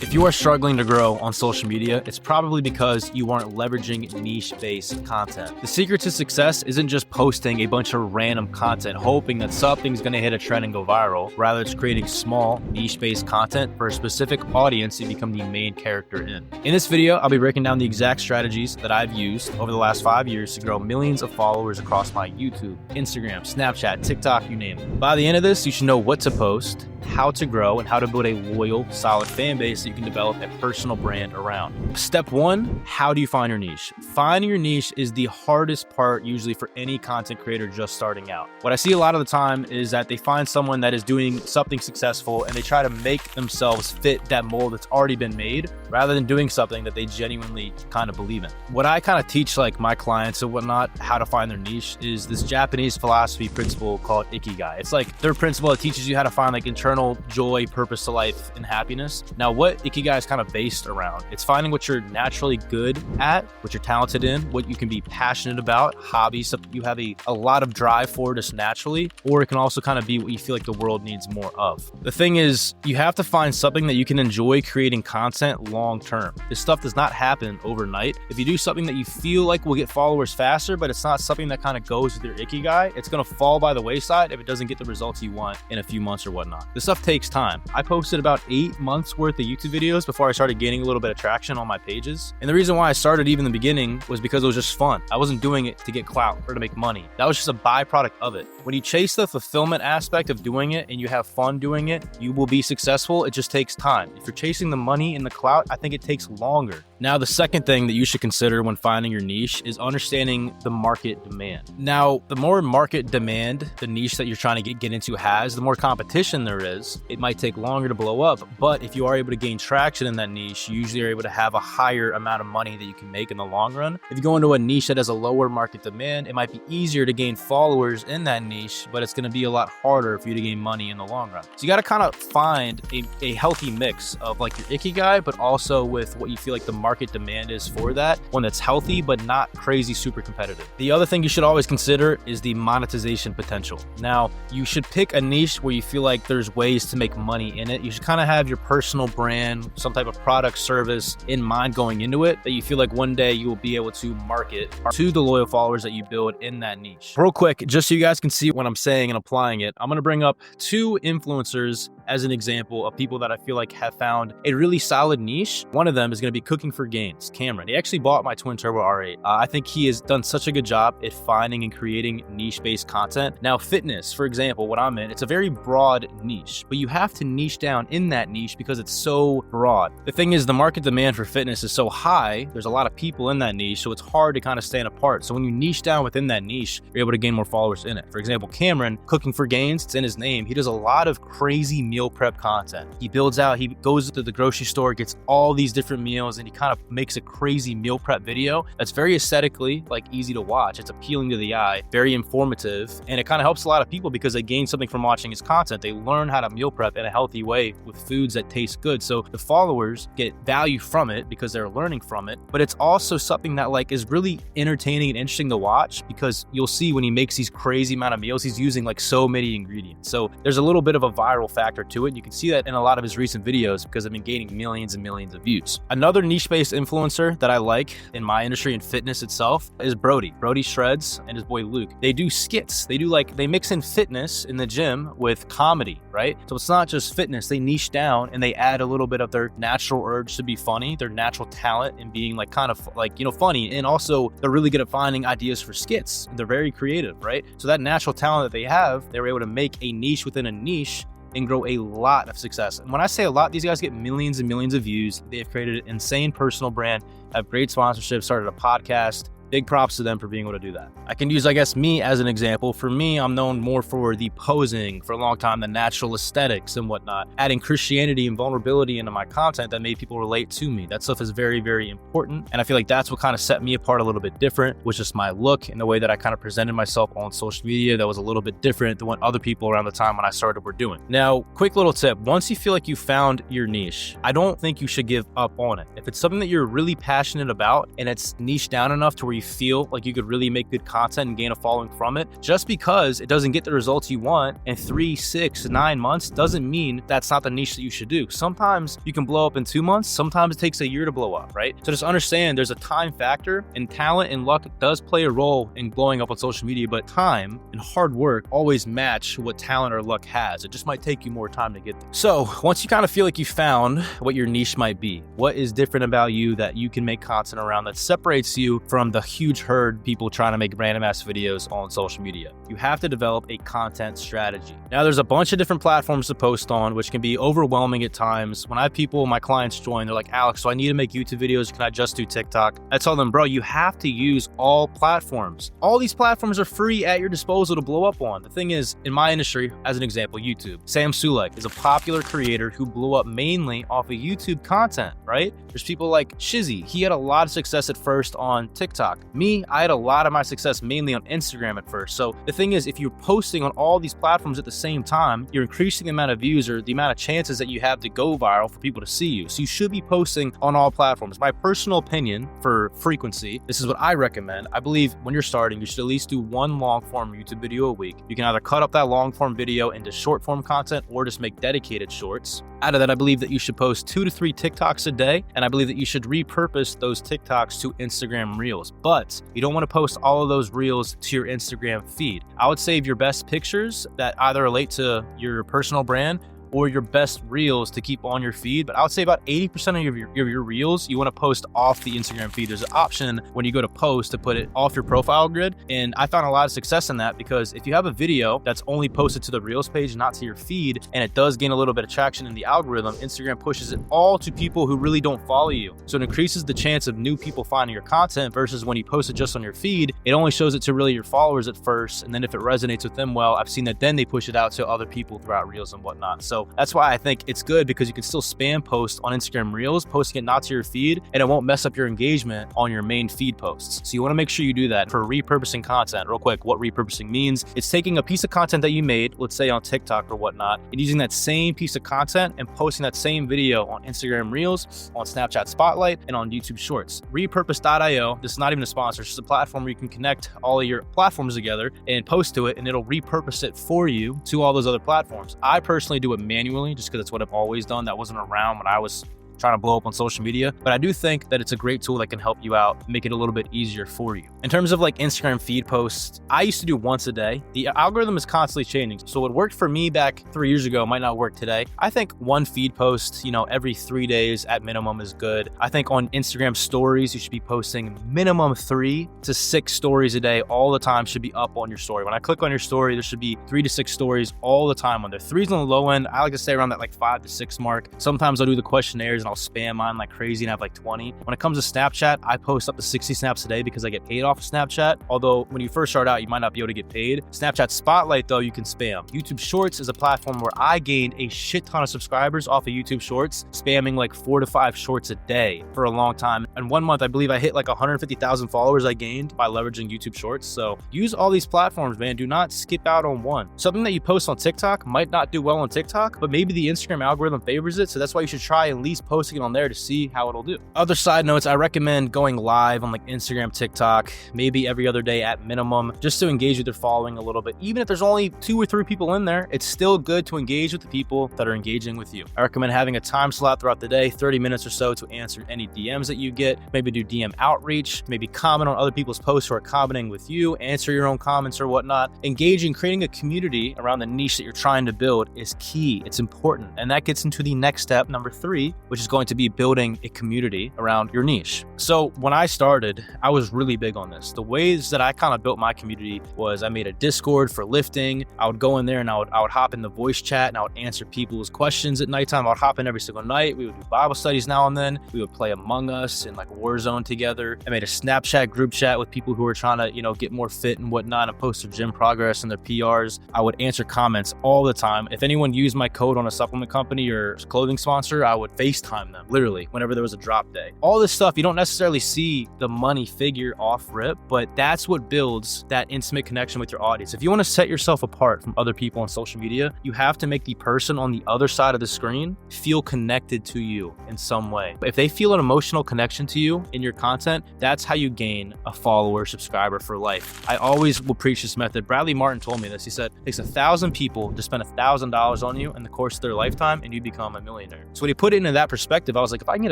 If you are struggling to grow on social media, it's probably because you aren't leveraging niche-based content. The secret to success isn't just posting a bunch of random content hoping that something's going to hit a trend and go viral. Rather, it's creating small, niche-based content for a specific audience you become the main character in. In this video, I'll be breaking down the exact strategies that I've used over the last 5 years to grow millions of followers across my YouTube, Instagram, Snapchat, TikTok, you name it. By the end of this, you should know what to post, how to grow, and how to build a loyal, solid fan base that you can develop a personal brand around. Step one, how do you find your niche? Finding your niche is the hardest part usually for any content creator just starting out. What I see a lot of the time is that they find someone that is doing something successful and they try to make themselves fit that mold that's already been made rather than doing something that they genuinely kind of believe in. What I kind of teach like my clients and whatnot, how to find their niche, is this Japanese philosophy principle called Ikigai. It's like their principle that teaches you how to find like internal joy, purpose to life, and happiness. Now, what Ikigai is kind of based around, it's finding what you're naturally good at, what you're talented in, what you can be passionate about, hobbies, something you have a lot of drive for just naturally, or it can also kind of be what you feel like the world needs more of. The thing is, you have to find something that you can enjoy creating content long term. This stuff does not happen overnight. If you do something that you feel like will get followers faster, but it's not something that kind of goes with your Ikigai, it's going to fall by the wayside if it doesn't get the results you want in a few months or whatnot. This stuff takes time. I posted about 8 months worth of YouTube videos before I started gaining a little bit of traction on my pages. And the reason why I started even in the beginning was because it was just fun. I wasn't doing it to get clout or to make money. That was just a byproduct of it. When you chase the fulfillment aspect of doing it and you have fun doing it, you will be successful. It just takes time. If you're chasing the money and the clout, I think it takes longer. Now, the second thing that you should consider when finding your niche is understanding the market demand. Now, the more market demand the niche that you're trying to get into has, the more competition there is. It might take longer to blow up, but if you are able to gain traction in that niche, you usually are able to have a higher amount of money that you can make in the long run. If you go into a niche that has a lower market demand, it might be easier to gain followers in that niche, but it's going to be a lot harder for you to gain money in the long run. So you got to kind of find a healthy mix of like your Ikigai, but also with what you feel like the market demand is for that, one that's healthy, but not crazy super competitive. The other thing you should always consider is the monetization potential. Now, you should pick a niche where you feel like there's ways to make money in it. You should kind of have your personal brand, some type of product service in mind going into it that you feel like one day you will be able to market to the loyal followers that you build in that niche. Real quick, just so you guys can see what I'm saying and applying it, I'm going to bring up 2 influencers as an example of people that I feel like have found a really solid niche. One of them is going to be Cooking for Gains, Cameron. He actually bought my twin turbo R8. I think he has done such a good job at finding and creating niche-based content. Now, fitness, for example, what I'm in, it's a very broad niche, but you have to niche down in that niche because it's so broad. The thing is, the market demand for fitness is so high, there's a lot of people in that niche, so it's hard to kind of stand apart. So when you niche down within that niche, you're able to gain more followers in it. For example, Cameron, Cooking for Gains, it's in his name. He does a lot of crazy meal prep content. He builds out, he goes to the grocery store, gets all these different meals, and he kind of makes a crazy meal prep video that's very aesthetically like easy to watch. It's appealing to the eye, very informative, and it kind of helps a lot of people because they gain something from watching his content. They learn how to meal prep in a healthy way with foods that taste good. So the followers get value from it because they're learning from it, but it's also something that like is really entertaining and interesting to watch because you'll see when he makes these crazy amount of meals, he's using like so many ingredients. So there's a little bit of a viral factor to it. You can see that in a lot of his recent videos because I've been gaining millions and millions of views. Another niche-based influencer that I like in my industry and fitness itself is Brody Shreds and his boy Luke. They do skits. They mix in fitness in the gym with comedy, right? So it's not just fitness. They niche down and they add a little bit of their natural urge to be funny, their natural talent in being like kind of like, you know, funny. And also they're really good at finding ideas for skits. They're very creative, right? So that natural talent that they have, they were able to make a niche within a niche and grow a lot of success. And when I say a lot, these guys get millions and millions of views. They have created an insane personal brand, have great sponsorships, started a podcast. Big props to them for being able to do that. I can use, I guess, me as an example. For me, I'm known more for the posing for a long time, the natural aesthetics and whatnot, adding Christianity and vulnerability into my content that made people relate to me. That stuff is very, very important. And I feel like that's what kind of set me apart a little bit different, was just my look and the way that I kind of presented myself on social media that was a little bit different than what other people around the time when I started were doing. Now, quick little tip. Once you feel like you found your niche, I don't think you should give up on it. If it's something that you're really passionate about and it's niche down enough to where you you feel like you could really make good content and gain a following from it. Just because it doesn't get the results you want in 3, 6, 9 months doesn't mean that's not the niche that you should do. Sometimes you can blow up in 2 months. Sometimes it takes a year to blow up, right? So just understand there's a time factor, and talent and luck does play a role in blowing up on social media, but time and hard work always match what talent or luck has. It just might take you more time to get there. So once you kind of feel like you found what your niche might be, what is different about you that you can make content around that separates you from the huge herd people trying to make random ass videos on social media, you have to develop a content strategy. Now there's a bunch of different platforms to post on, which can be overwhelming at times. When I have people, my clients join, they're like, Alex, so I need to make YouTube videos. Can I just do TikTok? I tell them, bro, you have to use all platforms. All these platforms are free at your disposal to blow up on. The thing is, in my industry, as an example, YouTube, Sam Sulek is a popular creator who blew up mainly off of YouTube content, right? There's people like Shizzy. He had a lot of success at first on TikTok. Me, I had a lot of my success mainly on Instagram at first. So the thing is, if you're posting on all these platforms at the same time, you're increasing the amount of views or the amount of chances that you have to go viral for people to see you. So you should be posting on all platforms. My personal opinion for frequency, this is what I recommend. I believe when you're starting, you should at least do one long form YouTube video a week. You can either cut up that long form video into short form content or just make dedicated shorts. Out of that, I believe that you should post 2 to 3 TikToks a day, and I believe that you should repurpose those TikToks to Instagram Reels. But you don't want to post all of those Reels to your Instagram feed. I would save your best pictures that either relate to your personal brand or your best reels to keep on your feed. But I would say about 80% of your reels, you want to post off the Instagram feed. There's an option when you go to post to put it off your profile grid. And I found a lot of success in that because if you have a video that's only posted to the reels page, not to your feed, and it does gain a little bit of traction in the algorithm, Instagram pushes it all to people who really don't follow you. So it increases the chance of new people finding your content versus when you post it just on your feed, it only shows it to really your followers at first. And then if it resonates with them well, I've seen that then they push it out to other people throughout reels and whatnot. So that's why I think it's good because you can still spam post on Instagram Reels, posting it not to your feed, and it won't mess up your engagement on your main feed posts. So you want to make sure you do that. For repurposing content, real quick, what repurposing means, it's taking a piece of content that you made, let's say on TikTok or whatnot, and using that same piece of content and posting that same video on Instagram Reels, on Snapchat Spotlight, and on YouTube Shorts. Repurpose.io, this is not even a sponsor, it's just a platform where you can connect all of your platforms together and post to it, and it'll repurpose it for you to all those other platforms. I personally do it manually just because it's what I've always done. That wasn't around when I was trying to blow up on social media, but I do think that it's a great tool that can help you out, make it a little bit easier for you. In terms of like Instagram feed posts, I used to do once a day. The algorithm is constantly changing. So what worked for me back 3 years ago might not work today. I think one feed post, every 3 days at minimum is good. I think on Instagram stories, you should be posting minimum 3 to 6 stories a day. All the time should be up on your story. When I click on your story, there should be 3 to 6 stories all the time on there. 3's on the low end. I like to stay around that like 5 to 6 mark. Sometimes I'll do the questionnaires and I'll spam mine like crazy and have like 20. When it comes to Snapchat, I post up to 60 snaps a day because I get paid off of Snapchat. Although when you first start out, you might not be able to get paid. Snapchat Spotlight though, you can spam. YouTube Shorts is a platform where I gained a shit ton of subscribers off of YouTube Shorts, spamming like 4 to 5 shorts a day for a long time. And 1 month, I believe I hit like 150,000 followers I gained by leveraging YouTube Shorts. So use all these platforms, man. Do not skip out on one. Something that you post on TikTok might not do well on TikTok, but maybe the Instagram algorithm favors it. So that's why you should try at least posting it on there to see how it'll do. Other side notes, I recommend going live on like Instagram, TikTok, maybe every other day at minimum, just to engage with their following a little bit. Even if there's only 2 or 3 people in there, it's still good to engage with the people that are engaging with you. I recommend having a time slot throughout the day, 30 minutes or so, to answer any DMs that you get, maybe do DM outreach, maybe comment on other people's posts who are commenting with you, answer your own comments or whatnot. Engaging, creating a community around the niche that you're trying to build is key. It's important. And that gets into the next step, number 3, which is going to be building a community around your niche. So when I started, I was really big on this. The ways that I kind of built my community was I made a Discord for lifting. I would go in there and I would hop in the voice chat and I would answer people's questions at nighttime. I would hop in every single night. We would do Bible studies now and then. We would play Among Us and like Warzone together. I made a Snapchat group chat with people who were trying to, get more fit and whatnot and post their gym progress and their PRs. I would answer comments all the time. If anyone used my code on a supplement company or clothing sponsor, I would FaceTime time them, literally, whenever there was a drop day. All this stuff, you don't necessarily see the money figure off rip, but that's what builds that intimate connection with your audience. If you want to set yourself apart from other people on social media, you have to make the person on the other side of the screen feel connected to you in some way. But if they feel an emotional connection to you in your content, that's how you gain a follower, subscriber for life. I always will preach this method. Bradley Martin told me this. He said, it takes 1,000 people to spend $1,000 on you in the course of their lifetime and you become a millionaire. So when he put it into that perspective, I was like, if I can get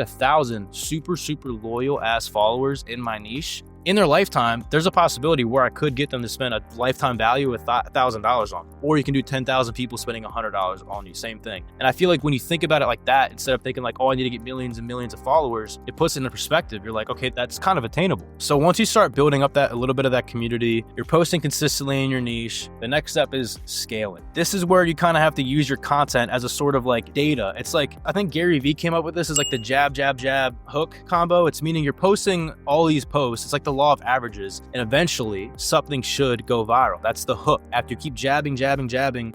1,000 super loyal ass followers in my niche, in their lifetime, there's a possibility where I could get them to spend a lifetime value of $1,000 on. Or you can do 10,000 people spending $100 on you, same thing. And I feel like when you think about it like that, instead of thinking like, oh, I need to get millions and millions of followers, it puts it into perspective. You're like, okay, that's kind of attainable. So once you start building up a little bit of that community, you're posting consistently in your niche, the next step is scaling. This is where you kind of have to use your content as a sort of like data. It's like, I think Gary Vee came up with this as like the jab, hook combo. It's meaning you're posting all these posts. It's like the law of averages, and eventually something should go viral. That's the hook. After you keep jabbing,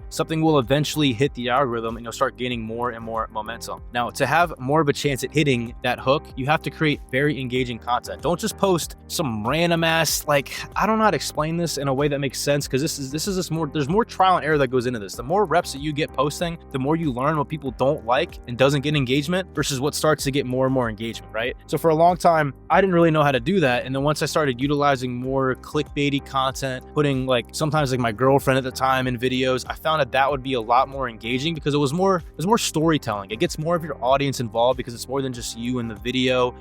something will eventually hit the algorithm and you'll start gaining more and more momentum. Now, to have more of a chance at hitting that hook, you have to create very engaging content. Don't just post some random ass, like, I don't know how to explain this in a way that makes sense, because there's more trial and error that goes into this. The more reps that you get posting, the more you learn what people don't like and doesn't get engagement versus what starts to get more and more engagement, right? So for a long time, I didn't really know how to do that. And then once I started utilizing more clickbaity content, putting like sometimes like my girlfriend at the time in videos, I found that would be a lot more engaging because it was more storytelling. It gets more of your audience involved because it's more than just you in the video.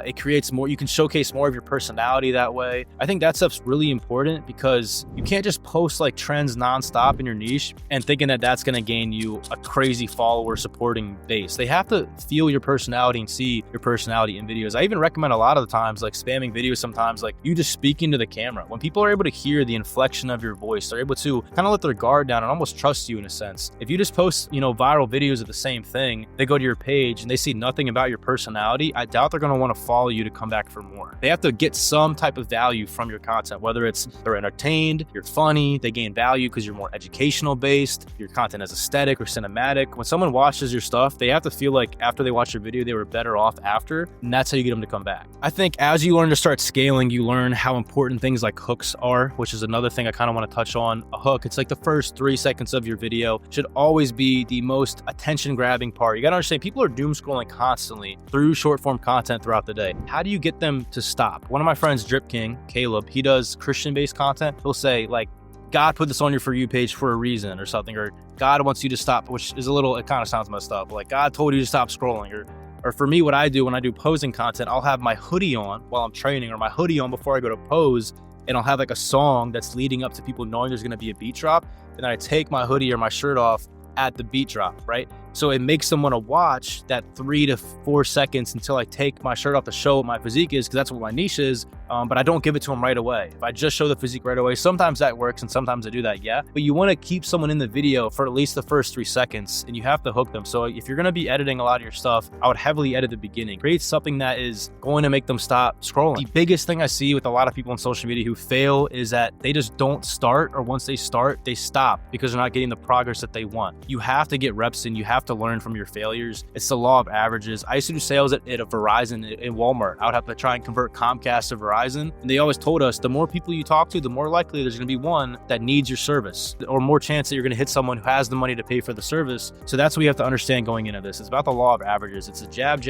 It creates more, you can showcase more of your personality that way. I think that stuff's really important because you can't just post like trends nonstop in your niche and thinking that that's going to gain you a crazy follower supporting base. They have to feel your personality and see your personality in videos. I even recommend a lot of the times like spamming videos sometimes, like you just speaking to the camera. When people are able to hear the inflection of your voice, they're able to kind of let their guard down and almost trust you in a sense. If you just post, viral videos of the same thing, they go to your page and they see nothing about your personality, I doubt they're going to want to follow you to come back for more. They have to get some type of value from your content, whether it's they're entertained, you're funny, they gain value because you're more educational based, your content is aesthetic or cinematic. When someone watches your stuff, they have to feel like after they watch your video, they were better off after, and that's how you get them to come back. I think as you learn to start scaling, you learn how important things like hooks are, which is another thing I kind of want to touch on. A hook, it's like the first 3 seconds of your video should always be the most attention grabbing part. You got to understand, people are doom scrolling constantly through short form content throughout the day. How do you get them to stop? One of my friends, Drip King, Caleb, he does Christian based content. He'll say like, God put this on your For You page for a reason or something, or God wants you to stop, which is it kind of sounds messed up, but like God told you to stop scrolling, or for me, what I do when I do posing content, I'll have my hoodie on while I'm training, or my hoodie on before I go to pose, and I'll have like a song that's leading up to people knowing there's going to be a beat drop, and then I take my hoodie or my shirt off at the beat drop, right? So it makes them want to watch that 3 to 4 seconds until I take my shirt off to show what my physique is, because that's what my niche is. But I don't give it to them right away. If I just show the physique right away, sometimes that works and sometimes I do that, yeah. But you want to keep someone in the video for at least the first 3 seconds, and you have to hook them. So if you're going to be editing a lot of your stuff, I would heavily edit the beginning. Create something that is going to make them stop scrolling. The biggest thing I see with a lot of people on social media who fail is that they just don't start, or once they start, they stop because they're not getting the progress that they want. You have to get reps in. You have to learn from your failures. It's the law of averages. I used to do sales at a Verizon in Walmart. I would have to try and convert Comcast to Verizon. And they always told us the more people you talk to, the more likely there's going to be one that needs your service, or more chance that you're going to hit someone who has the money to pay for the service. So that's what you have to understand going into this. It's about the law of averages. It's a jab,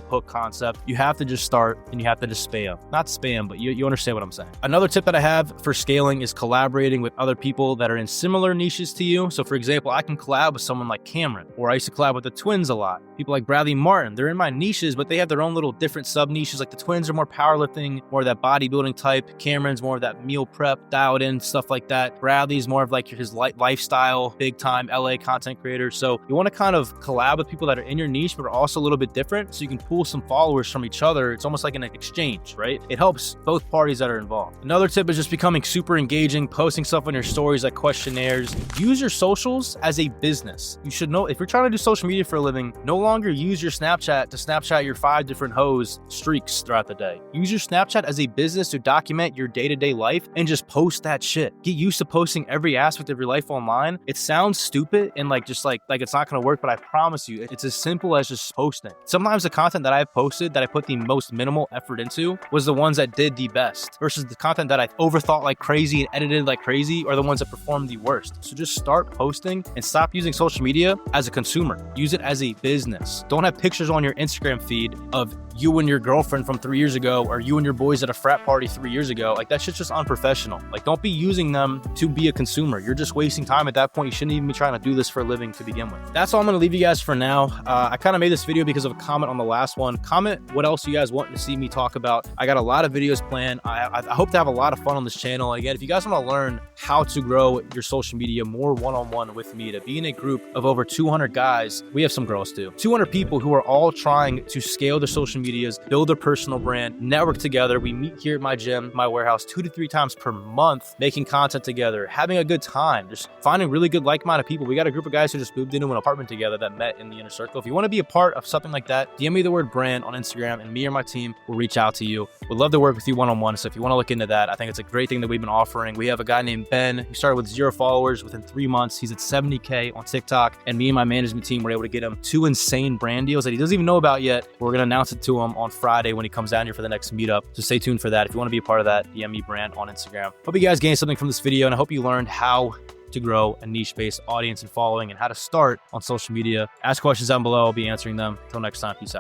hook concept. You have to just start and you have to just spam. Not spam, but you understand what I'm saying. Another tip that I have for scaling is collaborating with other people that are in similar niches to you. So for example, I can collab with someone like Cameron, or I used to collab with the twins a lot. People like Bradley Martin, they're in my niches, but they have their own little different sub niches. Like the twins are more powerlifting, more of that bodybuilding type. Cameron's more of that meal prep, dialed in, stuff like that. Bradley's more of like his lifestyle, big time LA content creator. So you want to kind of collab with people that are in your niche, but are also a little bit different. So you can pull some followers from each other. It's almost like an exchange, right? It helps both parties that are involved. Another tip is just becoming super engaging, posting stuff on your stories like questionnaires. Use your socials as a business. You should know, if you're trying to do social media for a living, no longer use your Snapchat to Snapchat your 5 different hoes streaks throughout the day. Use your Snapchat as a business to document your day-to-day life and just post that shit. Get used to posting every aspect of your life online. It sounds stupid and like it's not gonna work, but I promise you, it's as simple as just posting. Sometimes the content that I've posted that I put the most minimal effort into was the ones that did the best versus the content that I overthought like crazy and edited like crazy are the ones that performed the worst. So just start posting and stop using social media as a consumer. Use it as a business. Don't have pictures on your Instagram feed of you and your girlfriend from 3 years ago or you and your boys at a frat party 3 years ago. Like, that shit's just unprofessional. Like, don't be using them to be a consumer. You're just wasting time at that point. You shouldn't even be trying to do this for a living to begin with. That's all I'm going to leave you guys for now. I kind of made this video because of a comment on the last one. Comment what else you guys want to see me talk about. I got a lot of videos planned. I hope to have a lot of fun on this channel. Again, if you guys want to learn how to grow your social media more one-on-one with me, to be in a group of over 200 guys, we have some girls too, 200 people who are all trying to scale their social medias, build their personal brand, network together. We meet here at my gym, my warehouse, 2 to 3 times per month, making content together, having a good time, just finding really good like-minded people. We got a group of guys who just moved into an apartment together that met in the inner circle. If you want to be a part of something like that, DM me the word brand on Instagram and me or my team will reach out to you. We'd love to work with you one-on-one. So if you want to look into that, I think it's a great thing that we've been offering. We have a guy named Ben who started with 0 followers. Within 3 months, he's at 70K on TikTok, and me and my management team were able to get him 2 insane brand deals that he doesn't even know about yet. We're going to announce it to him on Friday when he comes down here for the next meetup. So stay tuned for that. If you want to be a part of that, DM me brand on Instagram. Hope you guys gained something from this video, and I hope you learned how to grow a niche-based audience and following and how to start on social media. Ask questions down below. I'll be answering them. Until next time, peace out.